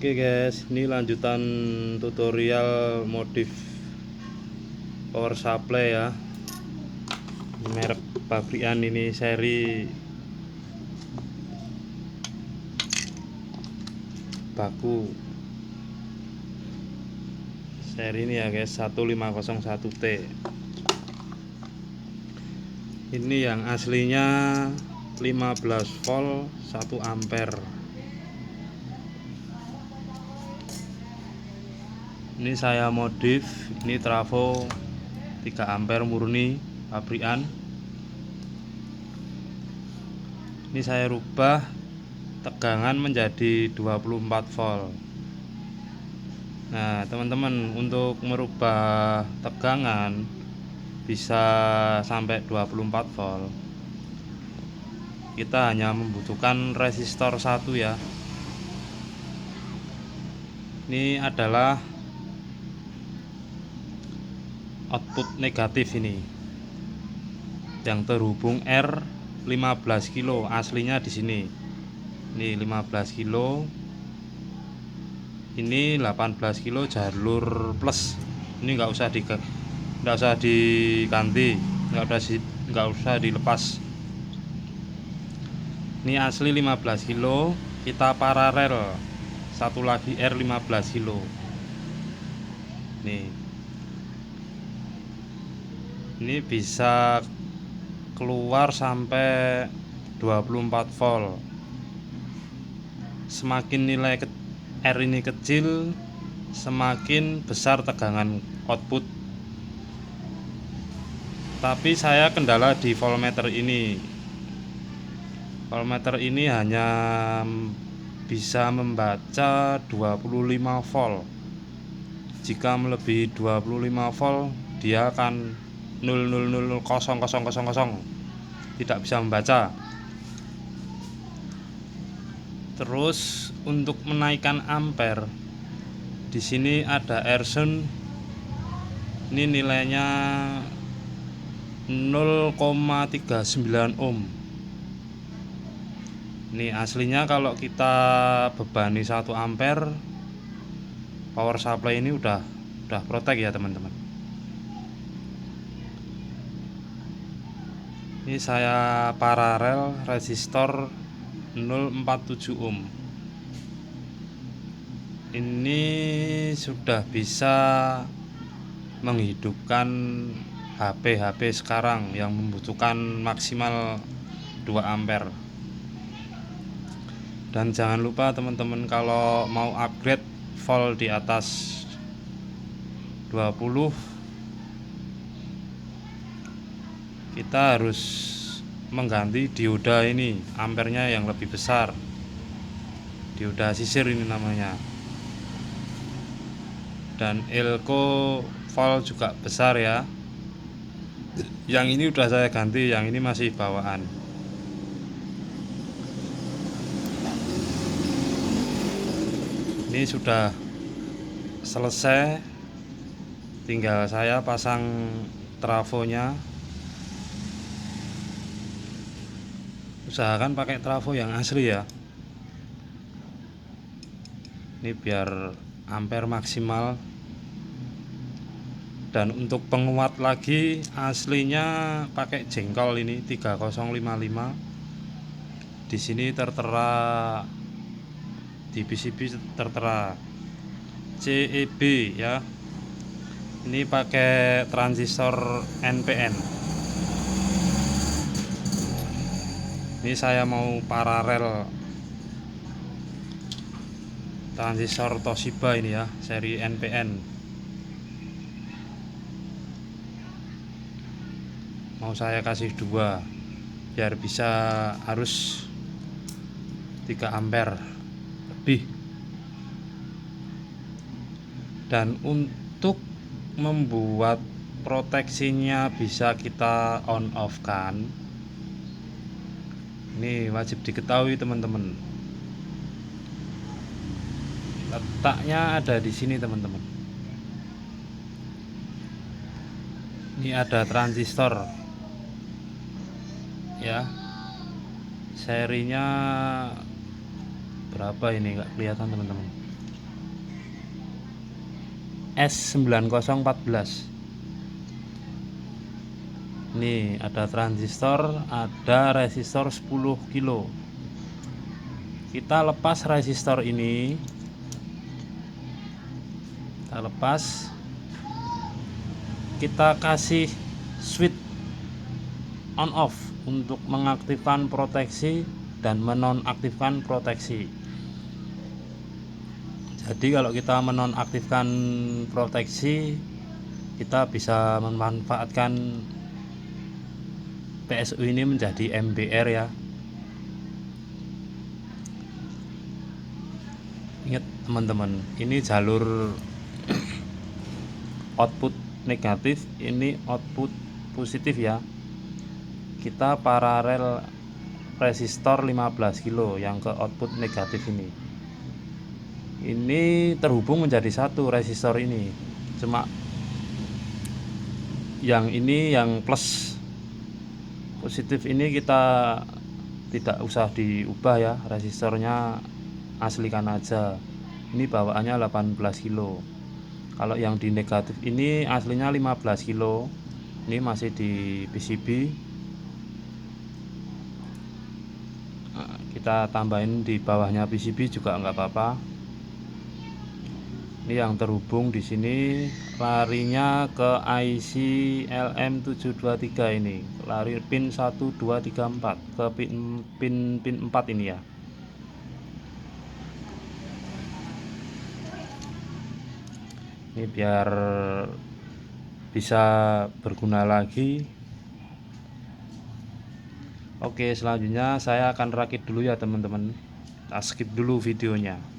Oke guys, ini lanjutan tutorial modif power supply ya. Merek pabrikan, ini seri baku. Seri ini ya guys, 1501T. Ini yang aslinya 15 volt 1 ampere. Ini saya modif, ini trafo 3 ampere murni pabrikan. Ini saya rubah tegangan menjadi 24 volt. Nah teman-teman, untuk merubah tegangan bisa sampai 24 volt, kita hanya membutuhkan resistor 1 ya. Ini adalah output negatif ini yang terhubung R 15 kilo, aslinya di sini. Ini 15 kilo, ini 18 kilo jalur plus. Ini nggak usah diganti, nggak usah dilepas. Ini asli 15 kilo, kita paralel satu lagi R 15 kilo. Ini bisa keluar sampai 24 volt. Semakin nilai R ini kecil, semakin besar tegangan output. Tapi saya kendala di voltmeter ini. Voltmeter ini hanya bisa membaca 25 volt. Jika melebihi 25 volt, dia akan 0000000, tidak bisa membaca. Terus untuk menaikkan ampere, di sini ada Airzone. Ini nilainya 0,39 ohm. Ini aslinya kalau kita bebani 1 ampere, power supply ini udah protek ya teman-teman. Ini saya paralel resistor 0,47 ohm. Ini sudah bisa menghidupkan HP sekarang yang membutuhkan maksimal 2 ampere. Dan jangan lupa teman-teman, kalau mau upgrade volt di atas 20, kita harus mengganti dioda ini, ampernya yang lebih besar. Dioda sisir ini namanya. Dan elko volt juga besar ya. Yang ini udah saya ganti, yang ini masih bawaan. Ini sudah selesai, tinggal saya pasang trafonya. Usahakan pakai trafo yang asli ya. Ini biar ampere maksimal. Dan untuk penguat lagi, aslinya pakai jengkol ini 3055. Di sini tertera, di PCB tertera CEB ya. Ini pakai transistor NPN. Ini saya mau paralel transistor Toshiba ini ya, seri NPN. Mau saya kasih 2 biar bisa arus 3 ampere lebih. Dan untuk membuat proteksinya bisa kita on off kan, ini wajib diketahui teman-teman. Letaknya ada di sini teman-teman. Ini ada transistor ya, serinya berapa ini nggak kelihatan teman-teman. S9014. Ini ada transistor, ada resistor 10 kilo. Kita lepas resistor ini, kita lepas, kita kasih switch on off untuk mengaktifkan proteksi dan menonaktifkan proteksi. Jadi kalau kita menonaktifkan proteksi, kita bisa memanfaatkan PSU ini menjadi MBR ya. Ingat teman-teman, ini jalur output negatif, ini output positif ya. Kita paralel resistor 15 kilo yang ke output negatif ini. Ini terhubung menjadi satu resistor ini. Cuma yang ini yang plus positif ini kita tidak usah diubah ya, resistornya aslikan aja. Ini bawaannya 18 kilo. Kalau yang di negatif ini aslinya 15 kilo. Ini masih di PCB. Nah, kita tambahin di bawahnya PCB juga nggak apa-apa. Ini yang terhubung di sini larinya ke IC LM723 ini, lari pin 1 2 3 4 ke pin 4 ini ya. Ini biar bisa berguna lagi. Oke, selanjutnya saya akan rakit dulu ya teman-teman. Kita skip dulu videonya.